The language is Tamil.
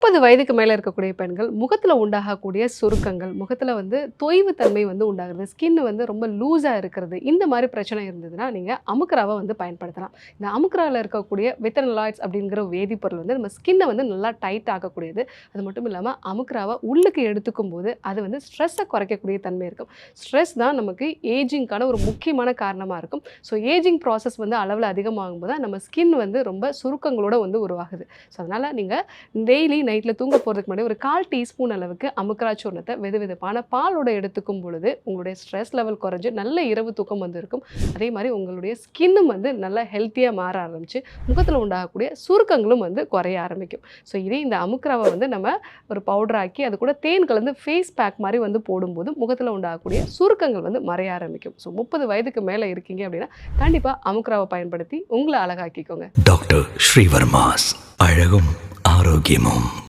30 வயதுக்கு மேல இருக்கக்கூடிய பெண்கள் முகத்துல உண்டாகக்கூடிய சுருக்கங்கள், முகத்துல தொய்வு தன்மை உண்டாகுறது, ஸ்கின் ரொம்ப லூஸா இருக்கிறது, இந்த மாரி பிரச்சனை இருந்ததுன்னா, நீங்க அமுக்குராவ பயன்படுத்தலாம். இந்த அமுக்குரால இருக்கக்கூடிய வித்தனலாய்ட்ஸ் அப்படிங்கிற வேதிப்பொருள் நம்ம ஸ்கின்ன நல்லா டைட் ஆக்கக்கூடியது. அது மட்டும் இல்லாம அமுக்குராவ உள்ளுக்கு எடுத்துக்கும்போது, அது ஸ்ட்ரெஸ்ஸ குறைக்கக்கூடிய தன்மை இருக்கும். ஸ்ட்ரெஸ் தான் நமக்கு ஏஜிங்க்கான ஒரு முக்கியமான காரணமா இருக்கும். ஸோ ஏஜிங் ப்ராசஸ் அளவுல அதிகமாகும்போது தான் நம்ம ஸ்கின் ரொம்ப சுருக்கங்களோட உருவாகுது. ஸோ அதனால நீங்க டெய்லி நைட்ல தூங்க போறதுக்கு முன்னாடி ஒரு 1/4 டீஸ்பூன் அளவுக்கு அமுக்குரா சூர்ணத்த வெதுவெதுப்பான பாலோட எடுத்துக்கும் பொழுது, உங்களுடைய ஸ்ட்ரெஸ் லெவல் குறைஞ்சு நல்ல இரவு தூக்கம் இருக்கும். அதே மாரி உங்களுடைய ஸ்கின்னும் நல்லா ஹெல்த்தியா மாற ஆரம்பிச்சு, முகத்துல உண்டாகக்கூடிய சுருக்கங்களும் குறைய ஆரம்பிக்கும். ஸோ இதே இந்த அமுக்குராவ நம்ம ஒரு பவுடர் ஆக்கி அது கூட தேன் கலந்து ஃபேஸ் பேக் மாரி போடும்போது, முகத்துல உண்டாகக்கூடிய சுருக்கங்கள் மறைய ஆரம்பிக்கும். ஸோ 30 வயதுக்கு மேல இருக்கீங்க அப்படின்னா, கண்டிப்பா அமுக்குராவ பயன்படுத்தி உங்கள அழகாக்கிக்கோங்க. டாக்டர் ஸ்ரீவர்மாஸ் அழகும் ஆரோக்கியமும்.